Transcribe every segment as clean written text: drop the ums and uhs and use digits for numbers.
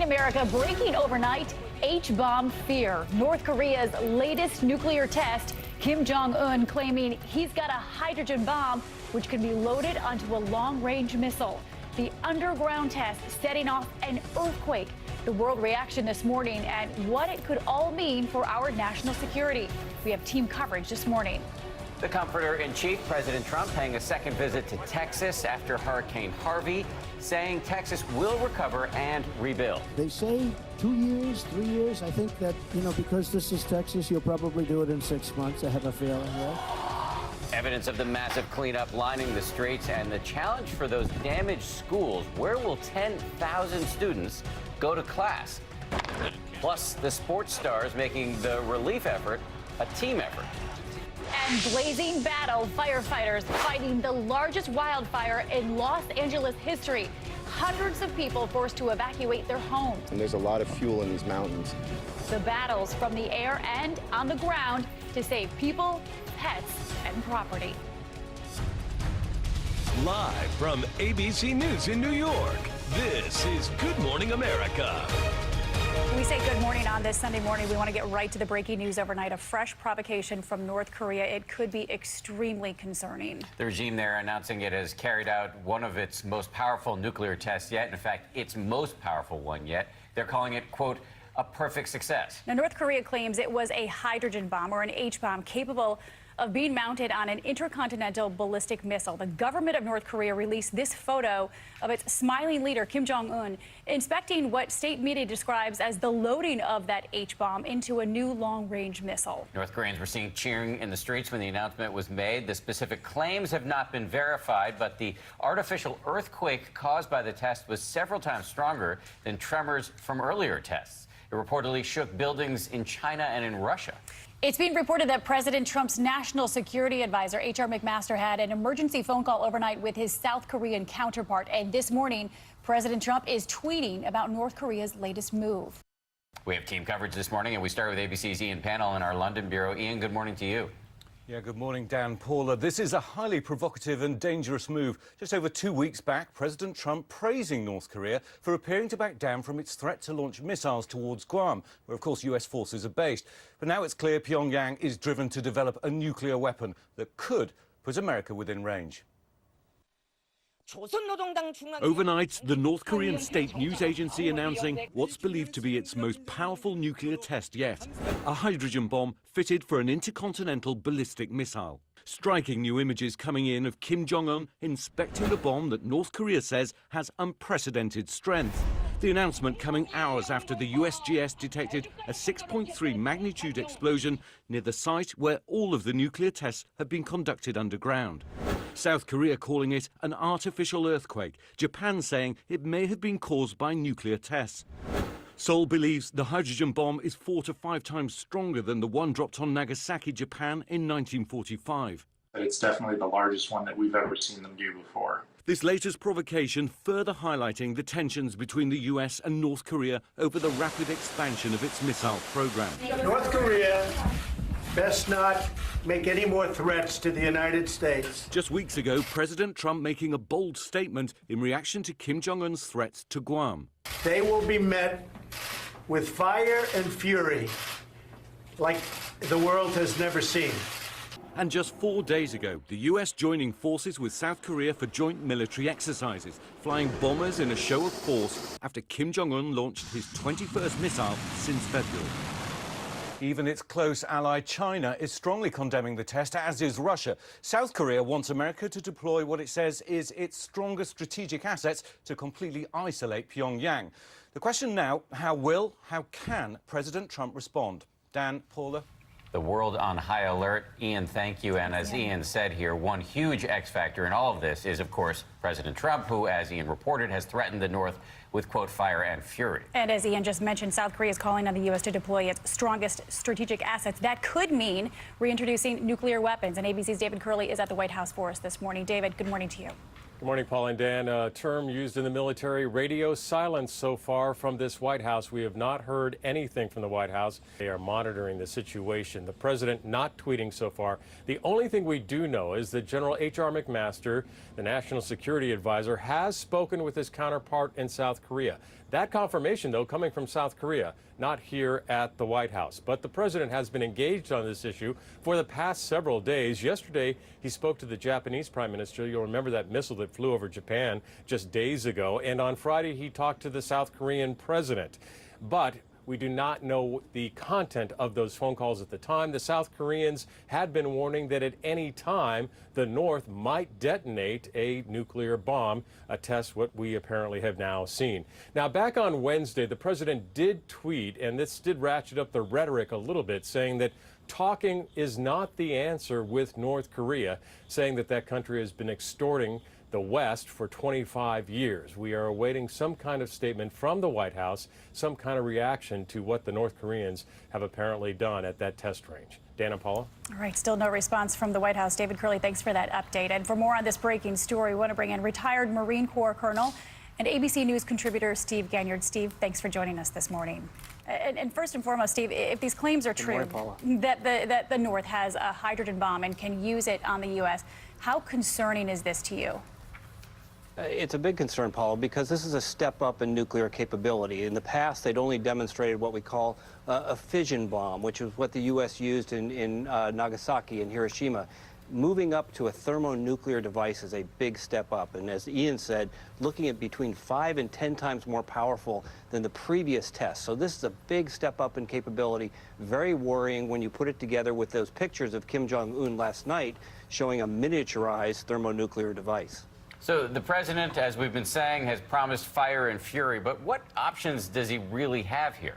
morning, America. Breaking overnight, H-bomb fear. North Korea's latest nuclear test. Kim Jong-un claiming he's got a hydrogen bomb, which can be loaded onto a long-range missile. The underground test setting off an earthquake. The world reaction this morning and what it could all mean for our national security. We have team coverage this morning. The comforter-in-chief, President Trump, paying a second visit to Texas after Hurricane Harvey, saying Texas will recover and rebuild. They say 2 years, 3 years. I think that, because this is Texas, you'll probably do it in 6 months. I have a feeling, right? Evidence of the massive cleanup lining the streets and the challenge for those damaged schools. Where will 10,000 students go to class? Plus, the sports stars making the relief effort a team effort. And blazing battle, firefighters fighting the largest wildfire in Los Angeles history. Hundreds of people forced to evacuate their homes. And there's a lot of fuel in these mountains. The battles from the air and on the ground to save people, pets, and property. Live from ABC News in New York, this is Good Morning America. We say good morning on this Sunday morning. We want to get right to the breaking news overnight. A fresh provocation from North Korea. It could be extremely concerning. The regime there announcing it has carried out one of its most powerful nuclear tests yet. In fact, its most powerful one yet. They're calling it, quote, a perfect success. Now, North Korea claims it was a hydrogen bomb or an H-bomb capable of being mounted on an intercontinental ballistic missile. The government of North Korea released this photo of its smiling leader, Kim Jong-un, inspecting what state media describes as the loading of that H-bomb into a new long-range missile. North Koreans were seen cheering in the streets when the announcement was made. The specific claims have not been verified, but the artificial earthquake caused by the test was several times stronger than tremors from earlier tests. It reportedly shook buildings in China and in Russia. It's being reported that President Trump's national security advisor, H.R. McMaster, had an emergency phone call overnight with his South Korean counterpart. And this morning, President Trump is tweeting about North Korea's latest move. We have team coverage this morning, and we start with ABC's Ian Pannell in our London bureau. Ian, good morning to you. Yeah, good morning, Dan. Paula. This is a highly provocative and dangerous move. Just over 2 weeks back, President Trump praising North Korea for appearing to back down from its threat to launch missiles towards Guam, where, of course, U.S. forces are based. But now it's clear Pyongyang is driven to develop a nuclear weapon that could put America within range. Overnight, the North Korean state news agency announcing what's believed to be its most powerful nuclear test yet, a hydrogen bomb fitted for an intercontinental ballistic missile. Striking new images coming in of Kim Jong-un inspecting the bomb that North Korea says has unprecedented strength. The announcement coming hours after the USGS detected a 6.3 magnitude explosion near the site where all of the nuclear tests have been conducted underground. South Korea calling it an artificial earthquake, Japan saying it may have been caused by nuclear tests. Seoul believes the hydrogen bomb is 4 to 5 times stronger than the one dropped on Nagasaki, Japan in 1945. It's definitely the largest one that we've ever seen them do before. This latest provocation further highlighting the tensions between the US and North Korea over the rapid expansion of its missile program. North Korea best not make any more threats to the United States. Just weeks ago, President Trump making a bold statement in reaction to Kim Jong-un's threats to Guam. They will be met with fire and fury like the world has never seen. And just 4 days ago, the US joining forces with South Korea for joint military exercises, flying bombers in a show of force after Kim Jong-un launched his 21st missile since February. Even its close ally China is strongly condemning the test, as is Russia. South Korea wants America to deploy what it says is its strongest strategic assets to completely isolate Pyongyang. The question now, how can President Trump respond? Dan, Paula? The world on high alert. Ian, thank you. And as Ian said here, one huge X factor in all of this is, of course, President Trump, who, as Ian reported, has threatened the North with, quote, fire and fury. And as Ian just mentioned, South Korea is calling on the U.S. to deploy its strongest strategic assets. That could mean reintroducing nuclear weapons. And ABC's David Curley is at the White House for us this morning. David, good morning to you. Good morning, Paul and Dan. A term used in the military, radio silence so far from this White House. We have not heard anything from the White House. They are monitoring the situation. The president not tweeting so far. The only thing we do know is that General H.R. McMaster, the national security advisor, has spoken with his counterpart in South Korea. That confirmation, though, coming from South Korea, not here at the White House. But the president has been engaged on this issue for the past several days. Yesterday, he spoke to the Japanese prime minister. You'll remember that missile that flew over Japan just days ago. And on Friday, he talked to the South Korean president. But we do not know the content of those phone calls at the time. The South Koreans had been warning that at any time the North might detonate a nuclear bomb, a test what we apparently have now seen. Now, back on Wednesday, the president did tweet, and this did ratchet up the rhetoric a little bit, saying that talking is not the answer with North Korea, saying that that country has been extorting the West for 25 years. We are awaiting some kind of statement from the White House, some kind of reaction to what the North Koreans have apparently done at that test range. Dan and Paula? All right, still no response from the White House. David Curley, thanks for that update. And for more on this breaking story, we want to bring in retired Marine Corps Colonel and ABC News contributor Steve Ganyard. Steve, thanks for joining us this morning. And first and foremost, Steve, if these claims are true, that the North has a hydrogen bomb and can use it on the U.S., how concerning is this to you? It's a big concern, Paula, because this is a step up in nuclear capability. In the past, they'd only demonstrated what we call a fission bomb, which is what the U.S. used in Nagasaki and Hiroshima. Moving up to a thermonuclear device is a big step up. And as Ian said, looking at between 5 and 10 times more powerful than the previous test. So this is a big step up in capability, very worrying when you put it together with those pictures of Kim Jong-un last night showing a miniaturized thermonuclear device. So the president, as we've been saying, has promised fire and fury, but what options does he really have here?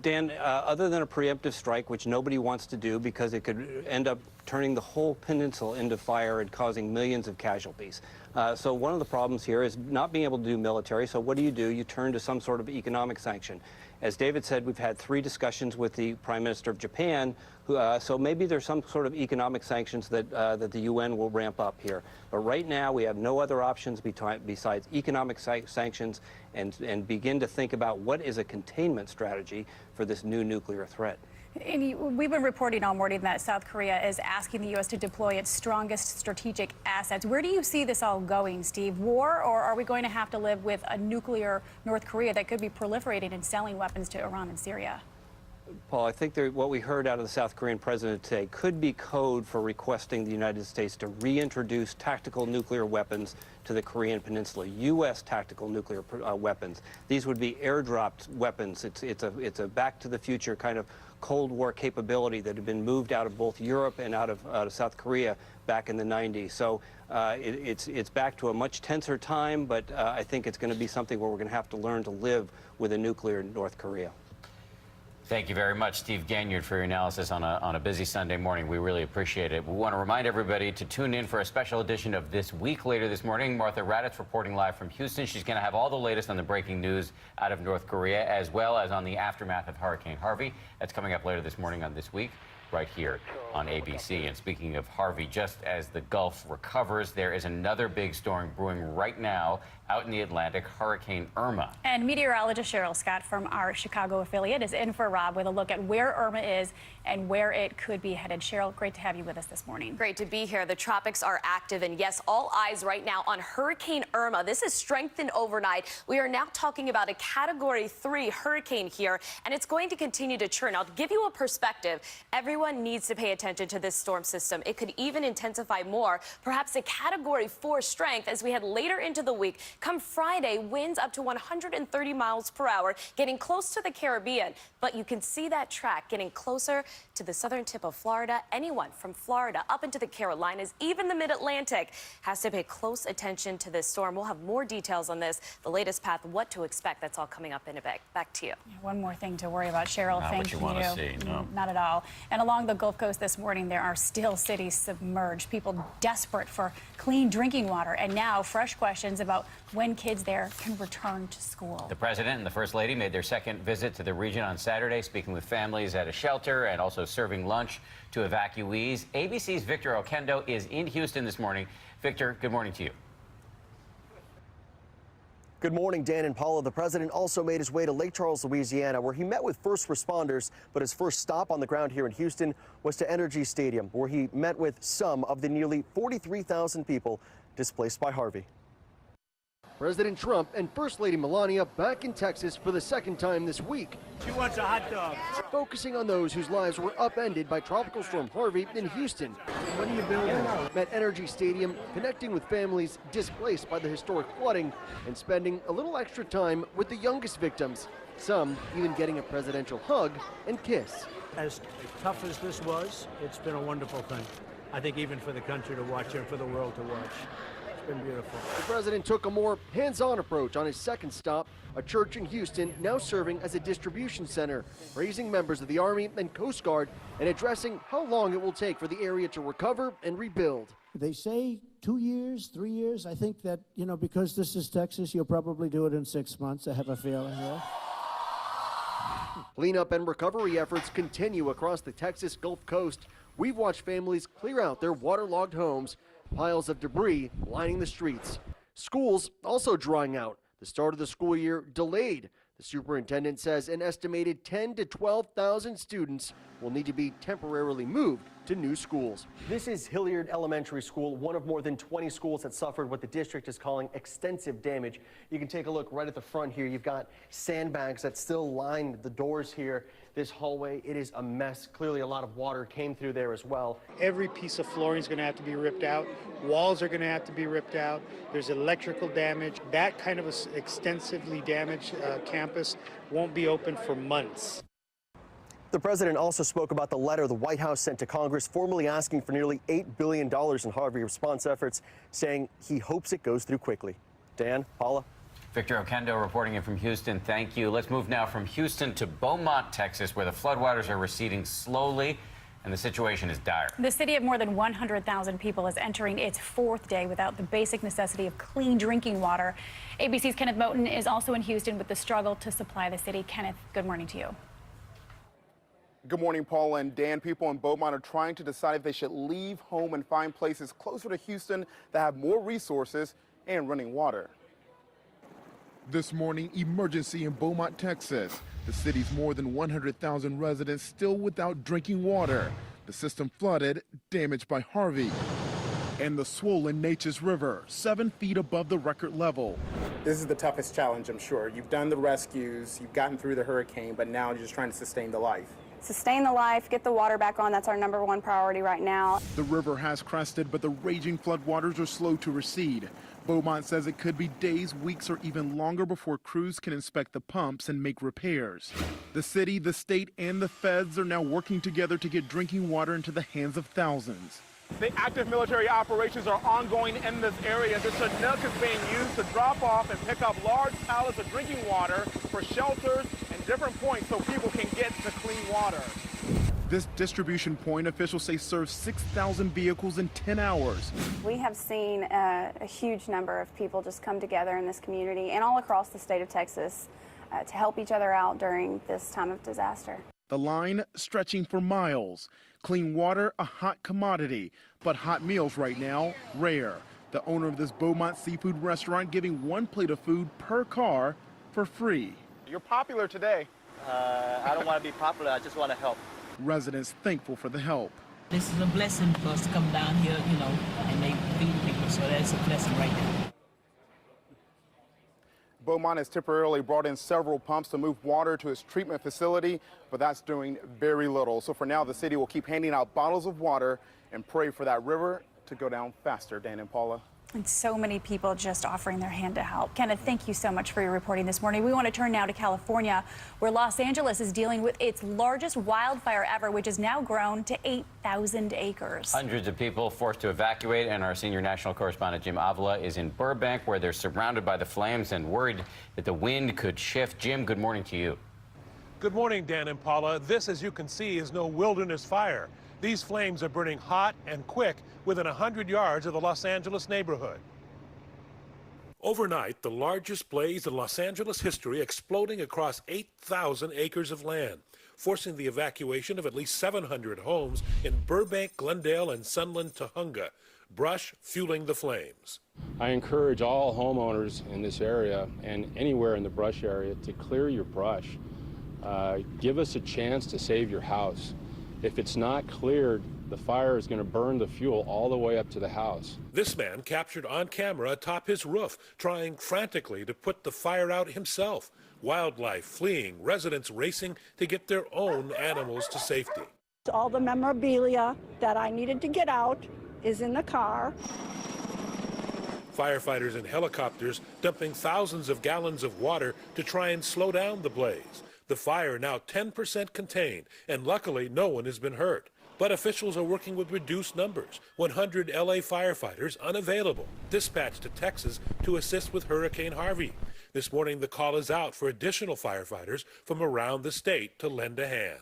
Dan, other than a preemptive strike, which nobody wants to do because it could end up turning the whole peninsula into fire and causing millions of casualties. So one of the problems here is not being able to do military. So what do? You turn to some sort of economic sanction. As David said, we've had 3 discussions with the Prime Minister of Japan, so maybe there's some sort of economic sanctions that the UN will ramp up here. But right now, we have no other options besides economic sanctions and begin to think about what is a containment strategy for this new nuclear threat. And we've been reporting all morning that South Korea is asking the U.S. to deploy its strongest strategic assets. Where do you see this all going, Steve? War, or are we going to have to live with a nuclear North Korea that could be proliferating and selling weapons to Iran and Syria? Paul, I think what we heard out of the South Korean president today could be code for requesting the United States to reintroduce tactical nuclear weapons to the Korean Peninsula, U.S. tactical nuclear weapons. These would be airdropped weapons. It's a back-to-the-future kind of Cold War capability that had been moved out of both Europe and out of South Korea back in the 90s. So it's back to a much tenser time, but I think it's going to be something where we're going to have to learn to live with a nuclear North Korea. Thank you very much, Steve Ganyard, for your analysis on a busy Sunday morning. We really appreciate it. We want to remind everybody to tune in for a special edition of This Week later this morning. Martha Raddatz reporting live from Houston. She's going to have all the latest on the breaking news out of North Korea, as well as on the aftermath of Hurricane Harvey. That's coming up later this morning on This Week, right here on ABC. And speaking of Harvey, just as the Gulf recovers, there is another big storm brewing right now out in the Atlantic, Hurricane Irma. And meteorologist Cheryl Scott from our Chicago affiliate is in for Rob with a look at where Irma is and where it could be headed. Cheryl, great to have you with us this morning. Great to be here. The tropics are active, and yes, all eyes right now on Hurricane Irma. This is strengthened overnight. We are now talking about a Category 3 hurricane here, and it's going to continue to churn. Now, to give you a perspective, everyone needs to pay attention to this storm system. It could even intensify more, perhaps a Category 4 strength as we head later into the week. Come Friday, winds up to 130 miles per hour, getting close to the Caribbean. But you can see that track getting closer to the southern tip of Florida. Anyone from Florida up into the Carolinas, even the mid-Atlantic, has to pay close attention to this storm. We'll have more details on this, the latest path, what to expect. That's all coming up in a bit. Back to you. One more thing to worry about, Cheryl. Not Thank what you want to see, no. Not at all. And along the Gulf Coast this morning, there are still cities submerged, people desperate for clean drinking water, and now fresh questions about when kids there can return to school. The president and the first lady made their second visit to the region on Saturday, speaking with families at a shelter and also serving lunch to evacuees. ABC's Victor Oquendo is in Houston this morning. Victor, good morning to you. Good morning, Dan and Paula. The president also made his way to Lake Charles, Louisiana, where he met with first responders. But his first stop on the ground here in Houston was to Energy Stadium, where he met with some of the nearly 43,000 people displaced by Harvey. President Trump and First Lady Melania back in Texas for the second time this week. She wants a hot dog. Focusing on those whose lives were upended by Tropical Storm Harvey in Houston. What are you building? Met Energy Stadium, connecting with families displaced by the historic flooding and spending a little extra time with the youngest victims. Some even getting a presidential hug and kiss. As tough as this was, it's been a wonderful thing. I think even for the country to watch and for the world to watch. It's been beautiful. The president took a more hands-on approach on his second stop, a church in Houston now serving as a distribution center, raising members of the Army and Coast Guard and addressing how long it will take for the area to recover and rebuild. They say 2 years, 3 years. I think that, because this is Texas, you'll probably do it in 6 months. I have a feeling, yeah. Cleanup and recovery efforts continue across the Texas Gulf Coast. We've watched families clear out their waterlogged homes, piles of debris lining the streets. Schools also drying out. The start of the school year delayed. The superintendent says an estimated 10,000 to 12,000 students will need to be temporarily moved to new schools. This is Hilliard Elementary School, one of more than 20 schools that suffered what the district is calling extensive damage. You can take a look right at the front here. You've got sandbags that still line the doors here. This hallway, it is a mess. Clearly a lot of water came through there as well. Every piece of flooring is going to have to be ripped out. Walls are going to have to be ripped out. There's electrical damage. That kind of extensively damaged campus won't be open for months. The president also spoke about the letter the White House sent to Congress, formally asking for nearly $8 billion in Harvey response efforts, saying he hopes it goes through quickly. Dan, Paula. Victor Oquendo reporting in from Houston. Thank you. Let's move now from Houston to Beaumont, Texas, where the floodwaters are receding slowly and the situation is dire. The city of more than 100,000 people is entering its fourth day without the basic necessity of clean drinking water. ABC's Kenneth Moten is also in Houston with the struggle to supply the city. Kenneth, good morning to you. Good morning, Paul and Dan. People in Beaumont are trying to decide if they should leave home and find places closer to Houston that have more resources and running water. This morning, emergency in Beaumont, Texas. The city's more than 100,000 residents still without drinking water. The system flooded, damaged by Harvey. And the swollen Neches River, 7 feet above the record level. This is the toughest challenge, I'm sure. You've done the rescues, you've gotten through the hurricane, but now you're just trying to sustain the life. Sustain the life, get the water back on. That's our #1 priority right now. The river has crested, but the raging floodwaters are slow to recede. Beaumont says it could be days, weeks, or even longer before crews can inspect the pumps and make repairs. The city, the state, and the feds are now working together to get drinking water into the hands of thousands. The active military operations are ongoing in this area. This Chinook is being used to drop off and pick up large pallets of drinking water for shelters and different points so people can get to clean water. This distribution point, officials say, serves 6,000 vehicles in 10 hours. We have seen a huge number of people just come together in this community and all across the state of Texas to help each other out during this time of disaster. The line stretching for miles. Clean water, a hot commodity, but hot meals right now, rare. The owner of this Beaumont seafood restaurant giving 1 plate of food per car for free. You're popular today. I don't want to be popular, I just want to help. Residents thankful for the help. This is a blessing for us to come down here, and they feed people, so that's a blessing right now. Beaumont has temporarily brought in several pumps to move water to its treatment facility, but that's doing very little. So for now, the city will keep handing out bottles of water and pray for that river to go down faster. Dan and Paula. And so many people just offering their hand to help. Kenneth, thank you so much for your reporting this morning. We want to turn now to California, where Los Angeles is dealing with its largest wildfire ever, which has now grown to 8,000 acres. Hundreds of people forced to evacuate, and our senior national correspondent Jim Avila is in Burbank, where they're surrounded by the flames and worried that the wind could shift. Jim, good morning to you. Good morning, Dan and Paula. This, as you can see, is no wilderness fire. These flames are burning hot and quick within 100 yards of the Los Angeles neighborhood. Overnight, the largest blaze in Los Angeles history exploding across 8,000 acres of land, forcing the evacuation of at least 700 homes in Burbank, Glendale, and Sunland, Tujunga. Brush fueling the flames. I encourage all homeowners in this area and anywhere in the brush area to clear your brush. Give us a chance to save your house. If it's not cleared the fire is going to burn the fuel all the way up to the house. This man captured on camera atop his roof, trying frantically to put the fire out himself. Wildlife fleeing, residents racing to get their own animals to safety. All the memorabilia that I needed to get out is in the car. Firefighters and helicopters dumping thousands of gallons of water to try and slow down the blaze. The fire now 10% contained, and luckily no one has been hurt. But officials are working with reduced numbers. 100 LA firefighters unavailable, dispatched to Texas to assist with Hurricane Harvey. This morning, the call is out for additional firefighters from around the state to lend a hand.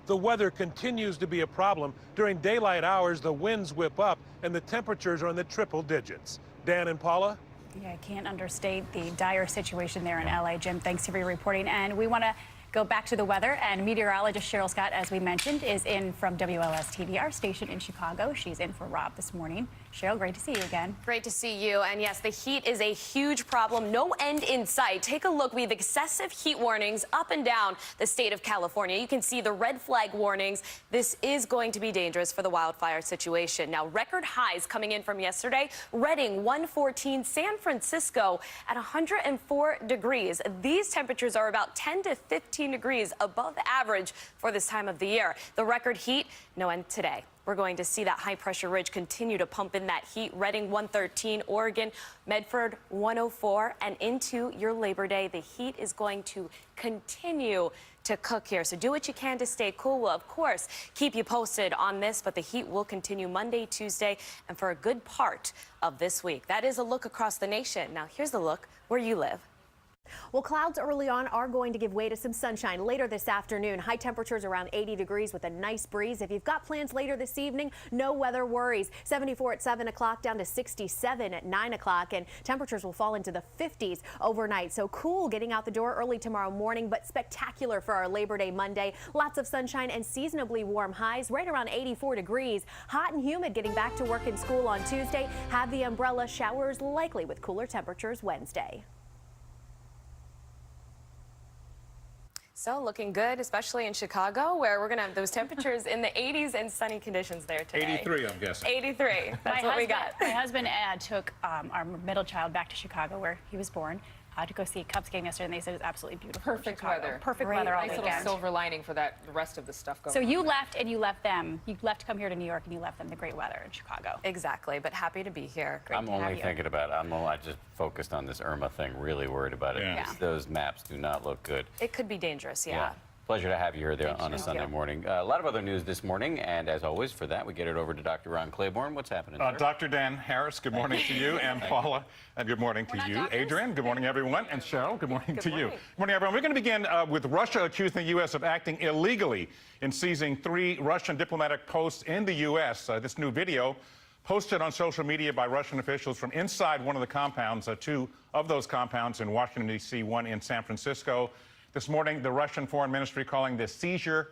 The weather continues to be a problem. During daylight hours, the winds whip up and the temperatures are in the triple digits. Dan and Paula? Yeah, I can't understate the dire situation there in LA. Jim, thanks for your reporting. And we want to go back to the weather, and meteorologist Cheryl Scott, as we mentioned, is in from WLS TV, our station in Chicago. She's in for Rob this morning. Cheryl, great to see you again. Great to see you. And yes, the heat is a huge problem. No end in sight. Take a look. We have excessive heat warnings up and down the state of California. You can see the red flag warnings. This is going to be dangerous for the wildfire situation. Now, record highs coming in from yesterday. Redding, 114. San Francisco at 104 degrees. These temperatures are about 10 to 15 degrees above average for this time of the year. The record heat, no end today. We're going to see that high-pressure ridge continue to pump in that heat. Redding, 113, Oregon, Medford, 104, and into your Labor Day, the heat is going to continue to cook here. So do what you can to stay cool. We'll, of course, keep you posted on this, but the heat will continue Monday, Tuesday, and for a good part of this week. That is a look across the nation. Now, here's a look where you live. Well, clouds early on are going to give way to some sunshine later this afternoon. High temperatures around 80 degrees with a nice breeze. If you've got plans later this evening, no weather worries. 74 at 7 o'clock down to 67 at 9 o'clock, and temperatures will fall into the 50s overnight. So cool getting out the door early tomorrow morning, but spectacular for our Labor Day Monday. Lots of sunshine and seasonably warm highs right around 84 degrees. Hot and humid getting back to work and school on Tuesday. Have the umbrella, showers likely with cooler temperatures Wednesday. So looking good, especially in Chicago, where we're going to have those temperatures in the 80s and sunny conditions there today. 83, I'm guessing. 83. That's what we got. My husband took our middle child back to Chicago, where he was born, to go see Cubs game yesterday, and they said it was absolutely beautiful. Perfect Chicago. weather. Perfect weather all nice weekend. Little silver lining for that, the rest of the stuff going So on. you left and you left them. You left to come here to New York and you left them the great weather in Chicago. Exactly, but happy to be here. I'm only thinking about it. I just focused on this Irma thing, really worried about it. Yeah. Those maps do not look good. It could be dangerous, yeah. Pleasure to have you here there on a Thank Sunday you. morning. A lot of other news this morning, and as always, for that, we get it over to Dr. Ron Claiborne. What's happening? Dr. Dan Harris, good morning to you, and Paula, and good morning to you. Adrian, good morning, everyone, and Cheryl, good morning to you. Good morning, everyone. We're going to begin with Russia accusing the U.S. of acting illegally in seizing 3 Russian diplomatic posts in the U.S. This new video posted on social media by Russian officials from inside one of the compounds, 2 of those compounds in Washington, D.C., 1 in San Francisco. This morning, the Russian Foreign Ministry calling this seizure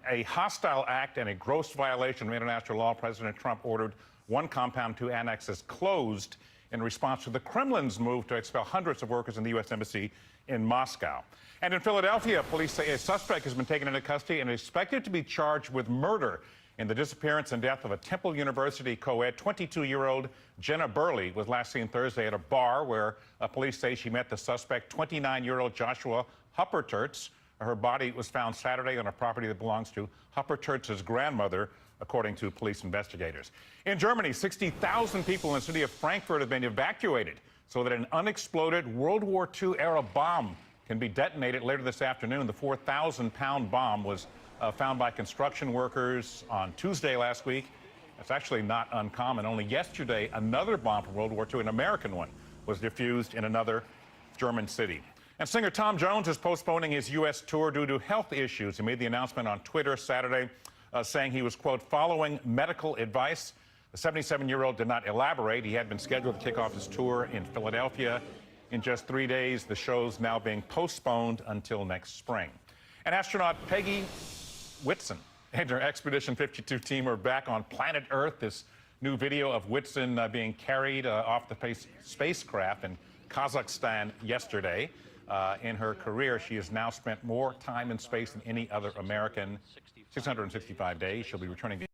a hostile act and a gross violation of international law. President Trump ordered 1 compound, 2 annexes closed in response to the Kremlin's move to expel hundreds of workers in the U.S. Embassy in Moscow. And in Philadelphia, police say a suspect has been taken into custody and is expected to be charged with murder in the disappearance and death of a Temple University co-ed. 22-year-old Jenna Burley was last seen Thursday at a bar where police say she met the suspect, 29-year-old Joshua Hupperterz. Her body was found Saturday on a property that belongs to Hupperterz's grandmother, according to police investigators. In Germany, 60,000 people in the city of Frankfurt have been evacuated so that an unexploded World War II-era bomb can be detonated later this afternoon. The 4,000-pound bomb was found by construction workers on Tuesday last week. It's actually not uncommon. Only yesterday, another bomb from World War II, an American one, was defused in another German city. And singer Tom Jones is postponing his U.S. tour due to health issues. He made the announcement on Twitter Saturday, saying he was, quote, following medical advice. The 77-year-old did not elaborate. He had been scheduled to kick off his tour in Philadelphia in just 3 days. The show's now being postponed until next spring. And astronaut Peggy Whitson and her Expedition 52 team are back on planet Earth. This new video of Whitson being carried off the spacecraft in Kazakhstan yesterday. In her career, she has now spent more time in space than any other American, 665 days. She'll be returning